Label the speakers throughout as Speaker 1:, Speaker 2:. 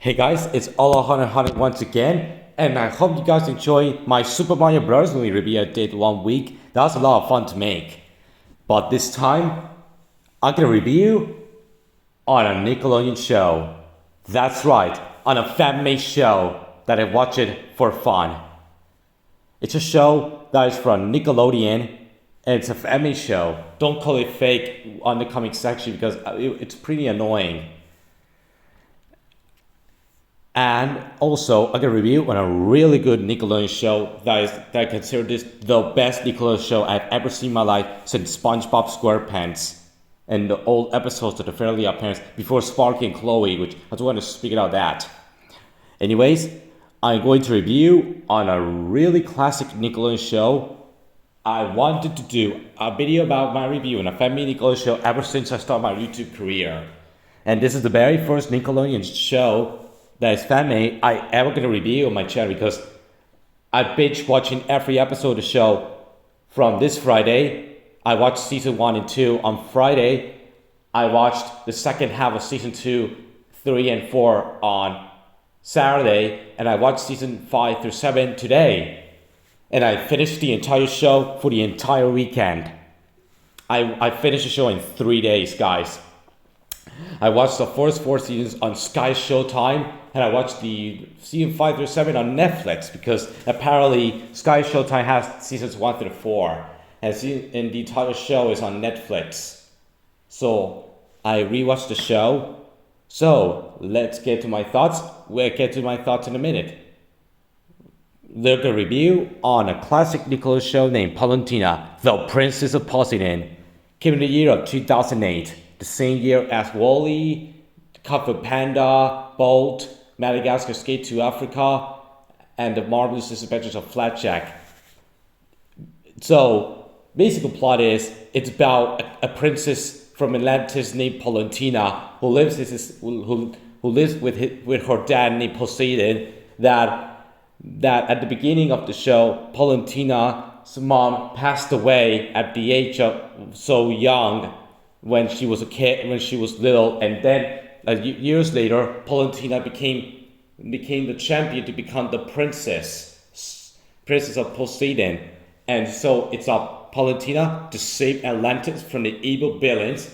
Speaker 1: Hey guys, it's Hunter once again, and I hope you guys enjoy my Super Mario Bros. Movie review I did 1 week. That was a lot of fun to make. But this time, I'm gonna review on a Nickelodeon show. That's right, on a fan-made show that I watch it for fun. It's a show that is from Nickelodeon, and it's a fan-made show. Don't call it fake on the comic section because it's pretty annoying. And also, I'm gonna review on a really good Nickelodeon show that I consider this the best Nickelodeon show I've ever seen in my life since SpongeBob SquarePants and the old episodes of the Fairly Odd Parents before Sparky and Chloe, which I just want to speak about that. Anyways, I'm going to review on a really classic Nickelodeon show. I wanted to do a video about my review on a family Nickelodeon show ever since I started my YouTube career. And this is the very first Nickelodeon show that is fan-made I ever gonna review on my channel because I binge watching every episode of the show from this Friday. I watched season 1 and 2 on Friday. I watched the second half of season 2, 3, and 4 on Saturday, and I watched season 5 through 7 today. And I finished the entire show for the entire weekend. I finished the show in 3 days, guys. I watched the first 4 seasons on Sky Showtime, and I watched the season 5 through 7 on Netflix because apparently Sky Showtime has seasons 1 through 4, and the entire show is on Netflix. So I rewatched the show. So let's get to my thoughts. We'll get to my thoughts in a minute. Look a review on a classic Nickelodeon show named Paluntena, the Princess of Poseidon, came in the year of 2008. The same year as Wall-E, Kung Fu Panda, Bolt, Madagascar Escape to Africa, and The Marvelous Adventures of Flapjack. So, basic plot is it's about a princess from Atlantis named Paluntena who lives with her dad named Poseidon. That at the beginning of the show, Paluntina's mom passed away at the age of so young. When she was a kid, when she was little, and then years later, Paluntena became the champion to become the princess of Poseidon, and so it's up Paluntena to save Atlantis from the evil villains,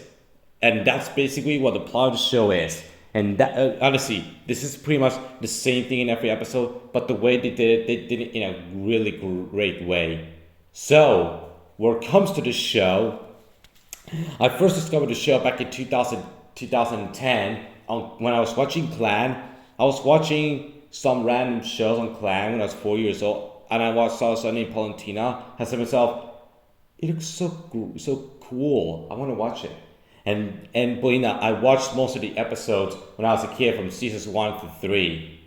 Speaker 1: and that's basically what the plot of the show is. And that honestly, this is pretty much the same thing in every episode, but the way they did it in a really great way. So, when it comes to the show, I first discovered the show back in 2010 when I was watching Clan. I was watching some random shows on Clan when I was 4 years old, and I saw something named Paluntena. I said to myself, it looks so cool. I want to watch it. And believe it or not, I watched most of the episodes when I was a kid from seasons 1 to 3.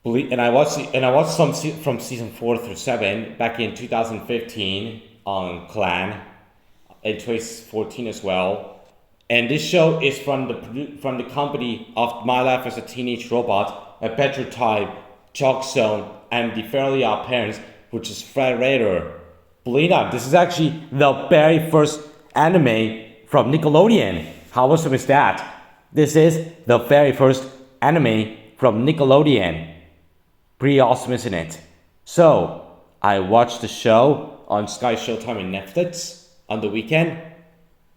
Speaker 1: And I watched some from season 4 through 7 back in 2015 on Clan. In 2014 as well, and this show is from the company of My Life as a Teenage Robot, Adventure Time, Chalk Zone, and The Fairly Odd Parents, which is Fred Raider. Believe it or not, this is actually the very first anime from Nickelodeon. How awesome is that? This is the very first anime from Nickelodeon. Pretty awesome, isn't it? So I watched the show on Sky Showtime and Netflix on the weekend,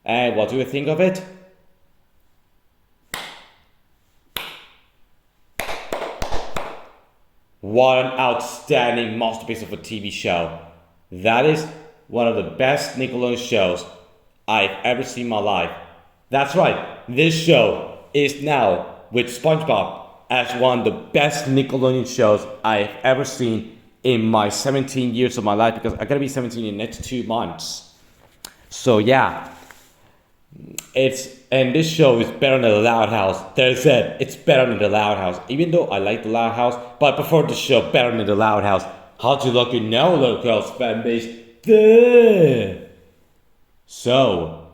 Speaker 1: and what do you think of it? What an outstanding masterpiece of a TV show. That is one of the best Nickelodeon shows I've ever seen in my life. That's right, this show is now with SpongeBob as one of the best Nickelodeon shows I've ever seen in my 17 years of my life, because I'm gonna be 17 in the next 2 months. So yeah, and this show is better than the Loud House. There's it. It's better than the Loud House. Even though I like the Loud House, but I prefer the show better than the Loud House. How'd you look now, Locals fan base? Duh. So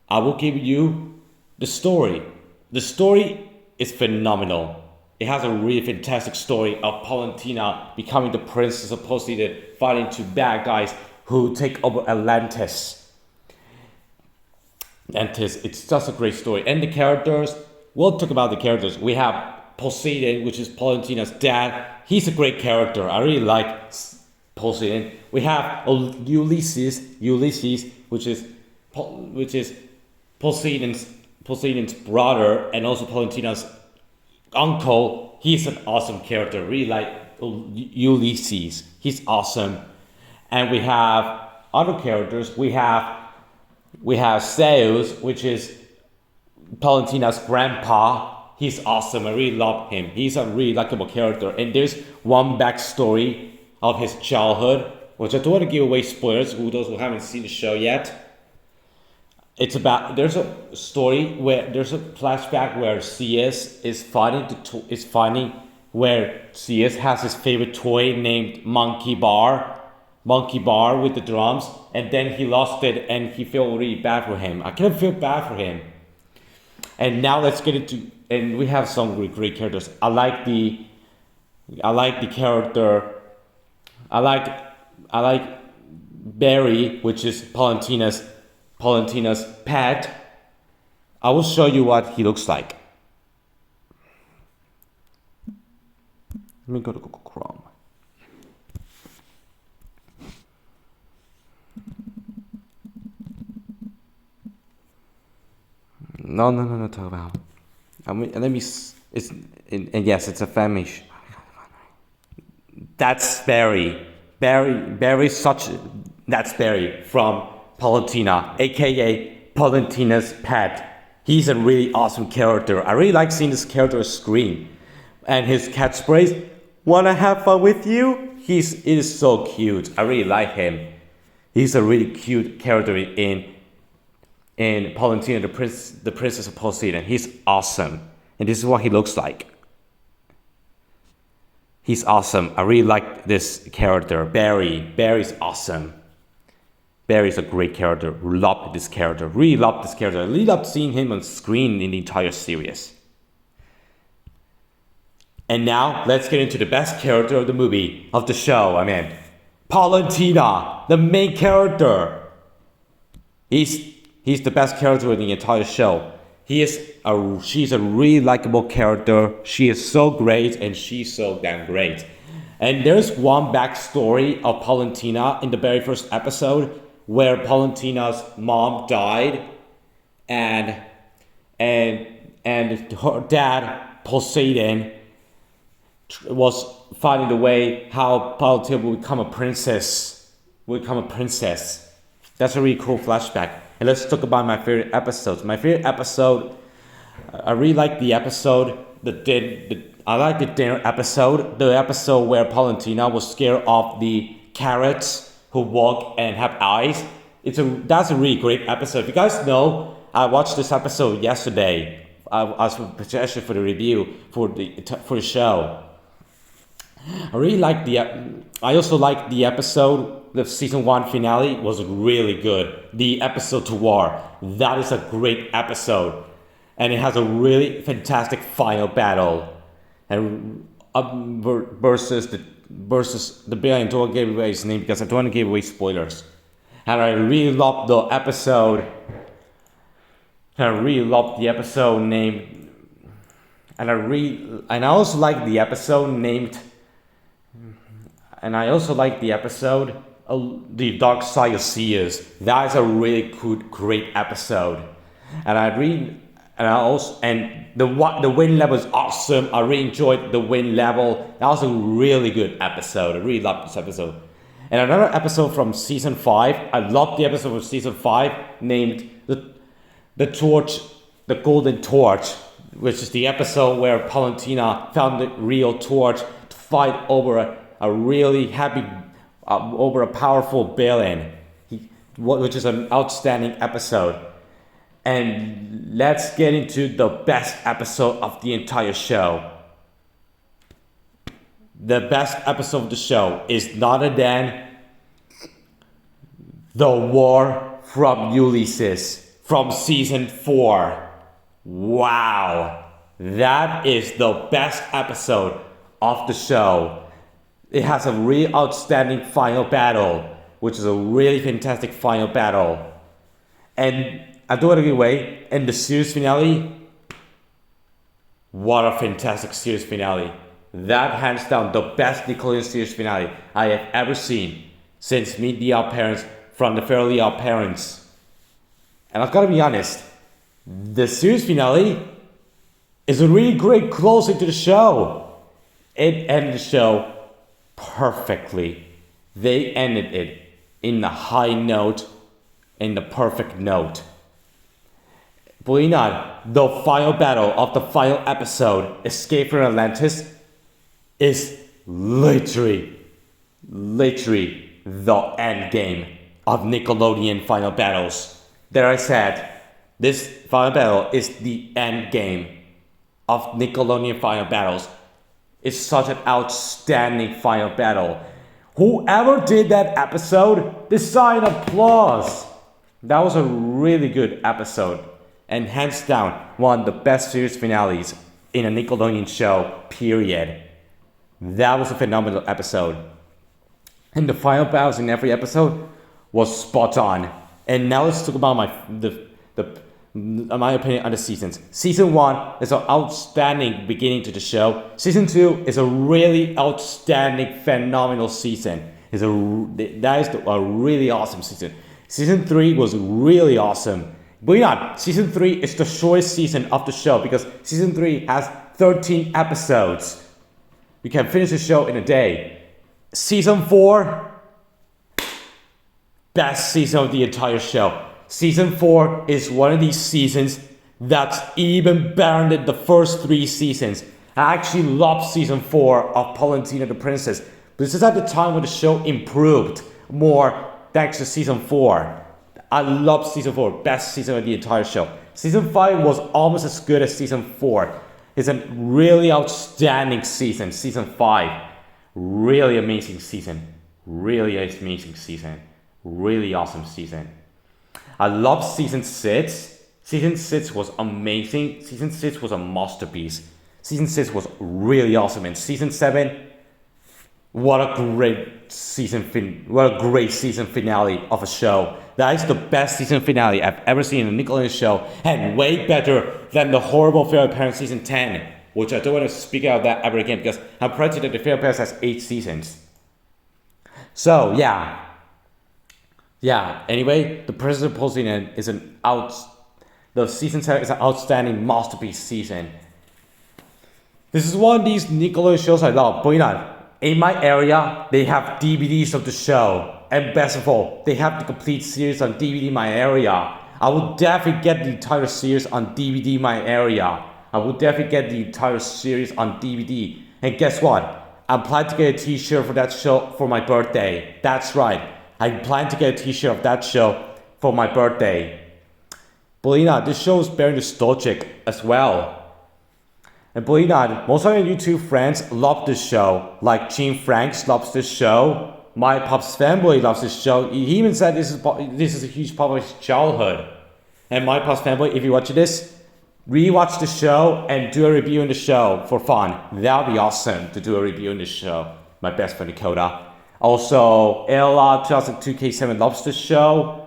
Speaker 1: I will give you the story. The story is phenomenal. It has a really fantastic story of Paluntena becoming the princess of Poseidon, fighting 2 bad guys who take over Atlantis. It's just a great story. And the characters, we'll talk about the characters. We have Poseidon, which is Palutina's dad. He's a great character. I really like Poseidon. We have Ulysses, which is Poseidon's brother and also Palutina's uncle. He's an awesome character. Really like Ulysses. He's awesome. And we have other characters. We have Zeus, which is Palutina's grandpa. He's awesome. I really love him. He's a really likable character. And there's one backstory of his childhood, which I don't want to give away spoilers for those who haven't seen the show yet. It's about, there's a story where there's a flashback where CS is finding where CS has his favorite toy named Monkey Bar with the drums, and then he lost it and he felt really bad for him. I kind of feel bad for him. And now let's get into, and we have some great characters. I like the character. I like Barry, which is Palutina's pet. I will show you what he looks like. Let me go to Google Chrome. No, talk about. Let me. And yes, it's a family. That's Barry. That's Barry from Paluntena, aka Palutina's pet. He's a really awesome character. I really like seeing this character scream, and his catchphrase, "Wanna have fun with you?" It is so cute. I really like him. He's a really cute character in Paluntena, the Princess of Poseidon. He's awesome, and this is what he looks like. He's awesome. I really like this character, Barry. Barry's awesome. Barry's a great character. Love this character. Really love this character. I really love seeing him on screen in the entire series. And now, let's get into the best character of the movie, of the show, Paluntena, the main character. He's the best character in the entire show. She's a really likable character. She is so great, and she's so damn great. And there's one backstory of Paluntena in the very first episode where Paluntina's mom died, and her dad Poseidon was finding the way how Paluntena would become a princess. That's a really cool flashback. And let's talk about my favorite episodes. My favorite episode, I really like the episode, I like the dinner episode, the episode where Paluntena was scared of the carrots who walk and have eyes. That's a really great episode. If you guys know, I watched this episode yesterday. I was suggested for the review for the show. I also like the episode. The season 1 finale was really good. The episode to War. That is a great episode. And it has a really fantastic final battle. And versus the villain. I don't want to give away his name because I don't want to give away spoilers. And I really loved the episode. Named. And I also like the episode named. And I also like the episode. The Dark Side of Seas. That is a really great episode, and the wind level is awesome. I really enjoyed the wind level. That was a really good episode. I really loved this episode. And another episode from season 5. I loved the episode of season 5 named the Golden Torch, which is the episode where Paluntena found the real torch to fight over over a powerful villain, which is an outstanding episode. And let's get into the best episode of the entire show. The best episode of the show is none other than the War from Ulysses from season 4. Wow, that is the best episode of the show. It has a really outstanding final battle, which is a really fantastic final battle. And I don't want to give away, in the series finale, What a fantastic series finale. That hands down the best Nickelodeon series finale I have ever seen since Meet the Odd Parents from the Fairly Odd Parents. And I've got to be honest, the series finale is a really great closing to the show. It ended the show perfectly. They ended it in a high note, in the perfect note. Believe it or not, the final battle of the final episode, Escape from Atlantis, is literally the end game of Nickelodeon final battles. There I said, this final battle is the end game of Nickelodeon final battles. It's such an outstanding final battle. Whoever did that episode, deserve applause. That was a really good episode. And hands down, one of the best series finales in a Nickelodeon show, period. That was a phenomenal episode. And the final battles in every episode was spot on. And now let's talk about my opinion on the seasons. Season 1 is an outstanding beginning to the show. Season 2 is a really outstanding, phenomenal season. That is a really awesome season. Season 3 was really awesome. But Season 3 is the shortest season of the show because Season 3 has 13 episodes. You can finish the show in a day. Season 4, best season of the entire show. Season 4 is one of these seasons that's even better than the first 3 seasons. I actually love Season 4 of Paluntena the Princess. But this is at the time when the show improved more thanks to Season 4. I love Season 4, best season of the entire show. Season 5 was almost as good as Season 4. It's a really outstanding season. Season 5, really amazing season. Really amazing season. Really awesome season. I love Season 6. Season 6 was amazing. Season 6 was a masterpiece. Season 6 was really awesome. And Season 7, what a great season finale of a show. That is the best season finale I've ever seen in a Nickelodeon show, and way better than the horrible Fairly Odd Parents Season 10, which I don't want to speak out of that ever again because I'm pretty sure that the Fairly Odd Parents has 8 seasons. So yeah. Anyway, the Princess of Poseidon is the season 7 is an outstanding masterpiece season. This is one of these Nickelodeon shows I love, but in my area, they have DVDs of the show. And best of all, they have the complete series on DVD in my area. I would definitely get the entire series on DVD in my area. I would definitely get the entire series on DVD. And guess what? I'm planning to get a t-shirt for that show for my birthday. That's right. I plan to get a t-shirt of that show for my birthday. Believe this show is very nostalgic as well. And believe most of my YouTube friends love this show. Like Gene Franks loves this show. My Pop's fanboy loves this show. He even said this is a huge part of his childhood. And My Pop's fanboy, if you watch this, rewatch the show and do a review in the show for fun. That would be awesome to do a review in the show. My best friend Dakota. Also, Ella 2002K7 loves this show.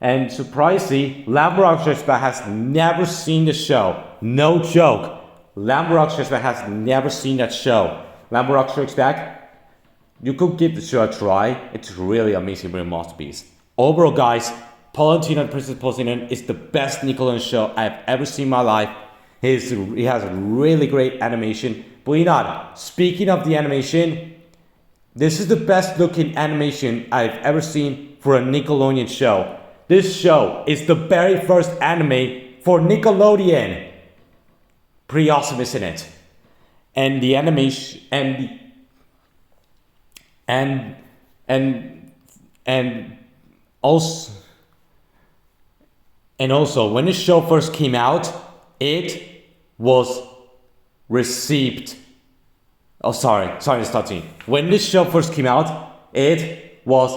Speaker 1: And surprisingly, Lamborghini Stressback has never seen the show. No joke. Lamborghini Stressback has never seen that show. Lamborghini Stressback, you could give the show a try. It's really amazing, really masterpiece. Overall, guys, Paluntena and Princess Poseidon is the best Nickelodeon show I've ever seen in my life. He has really great animation. Believe it or not, speaking of the animation, this is the best looking animation I've ever seen for a Nickelodeon show. This show is the very first anime for Nickelodeon. Pretty awesome, isn't it? And the animation and also when the show first came out, it was received. Oh, sorry, starting. When this show first came out, it was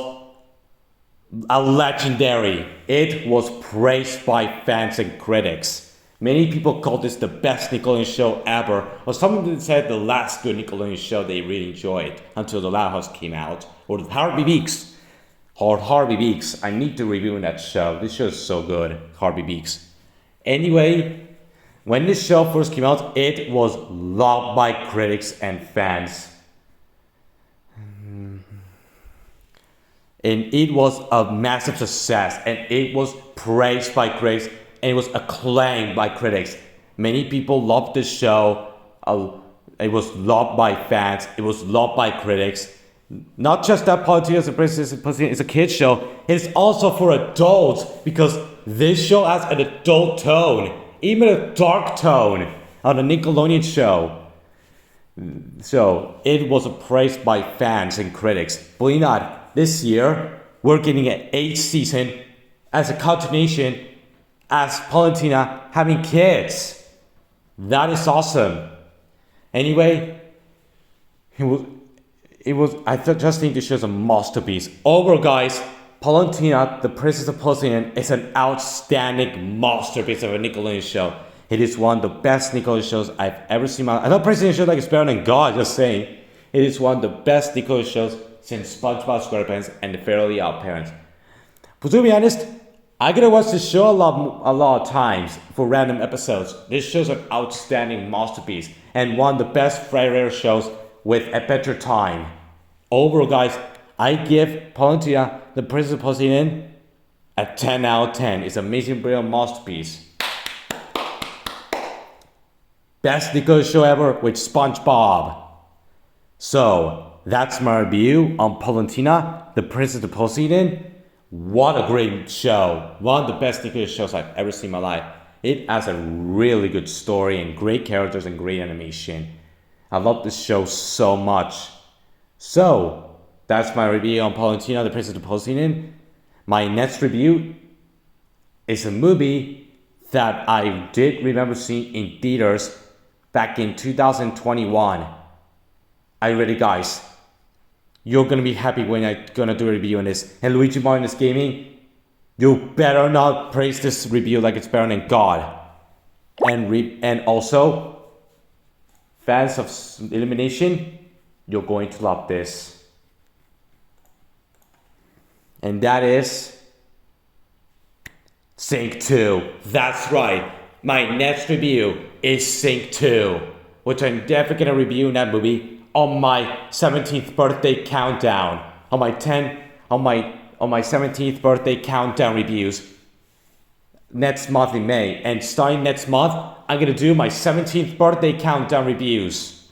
Speaker 1: a legendary. It was praised by fans and critics. Many people called this the best Nickelodeon show ever, or some said the last good Nickelodeon show they really enjoyed until The Loud House came out, or Harvey Beaks. I need to review that show. This show is so good, Harvey Beaks. Anyway, When this show first came out, it was loved by critics and fans. And it was a massive success, and it was praised by critics, and it was acclaimed by critics. Many people loved this show. It was loved by fans. It was loved by critics. Not just that Paluntena is a kid's show. It's also for adults, because this show has an adult tone, even a dark tone on the Nickelodeon show. So it was praised by fans and critics. Believe it or not, this year we're getting an 8th season as a continuation as Paluntena having kids. That is awesome. Anyway, I just think this show is a masterpiece. Overall, guys, Paluntena, the Princess of Poseidon, is an outstanding masterpiece of a Nickelodeon show. It is one of the best Nickelodeon shows I've ever seen. I know Princess show like it's better than God, just saying. It is one of the best Nickelodeon shows since SpongeBob SquarePants and the Fairly Odd Parents. But to be honest, I gotta watch this show a lot of times for random episodes. This show's an outstanding masterpiece and one of the best Friday shows with Adventure Time. Overall, guys, I give Paluntena, the Princess of Poseidon, a 10 out of 10. It's an amazing, brilliant masterpiece. Best Nickelodeon show ever with SpongeBob. So, that's my review on Paluntena, the Princess of Poseidon. What a great show. One of the best Nickelodeon shows I've ever seen in my life. It has a really good story and great characters and great animation. I love this show so much. So, that's my review on Paluntena, the Princess of Poseidon. My next review is a movie that I did remember seeing in theaters back in 2021. Are you ready, guys? You're gonna be happy when I'm gonna do a review on this. And Luigi Martinez Gaming, you better not praise this review like it's better than God. And also, fans of Elimination, you're going to love this. And that is Sync 2. That's right. My next review is Sync 2, which I'm definitely gonna review in that movie on my 17th birthday countdown. On my 17th birthday countdown reviews next month in May. And starting next month, I'm gonna do my 17th birthday countdown reviews.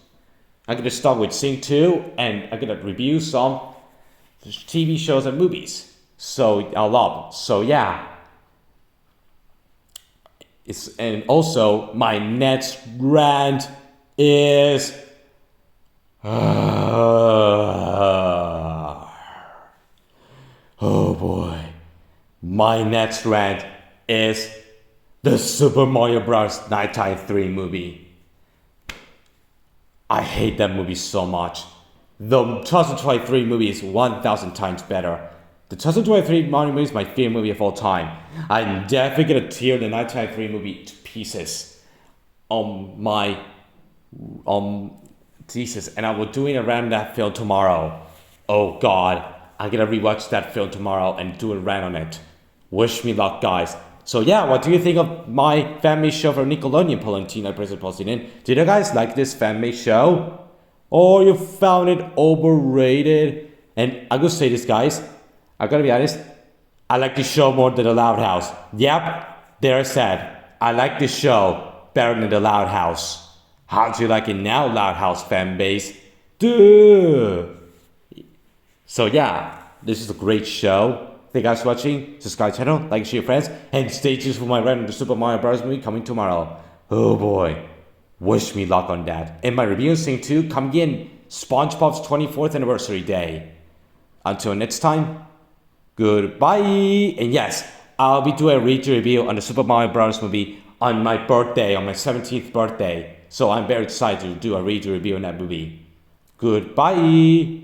Speaker 1: I'm gonna start with Sync 2, and I'm gonna review some TV shows and movies. So I love. So yeah. And also my next rant is oh boy. My next rant is the Super Mario Bros. Nighttime 3 movie. I hate that movie so much. The 2023 movie is 1,000 times better. The 2023 Mario movie is my favorite movie of all time. I'm definitely gonna tear the Nighttime 3 movie to pieces and I will doing around that film tomorrow. Oh God, I'm gonna rewatch that film tomorrow and do a rant on it. Wish me luck, guys. So yeah, what do you think of my fan-made show for Nickelodeon, Paluntena, Princess of Poseidon? Did you guys like this fan-made show? Or you found it overrated? And I gotta say this, guys. I gotta be honest. I like this show more than The Loud House. Yep, there I said. I like this show better than The Loud House. How do you like it now, Loud House fan base? Duh. So yeah, this is a great show. Thank you guys for watching. Subscribe to the channel, like, share your friends, and stay tuned for my rant on the Super Mario Bros. Movie coming tomorrow. Oh boy, wish me luck on that. And my review Sync 2 coming in SpongeBob's 24th anniversary day. Until next time, goodbye. And yes, I'll be doing a review on the Super Mario Bros. Movie on my birthday, on my 17th birthday. So I'm very excited to do a review on that movie. Goodbye.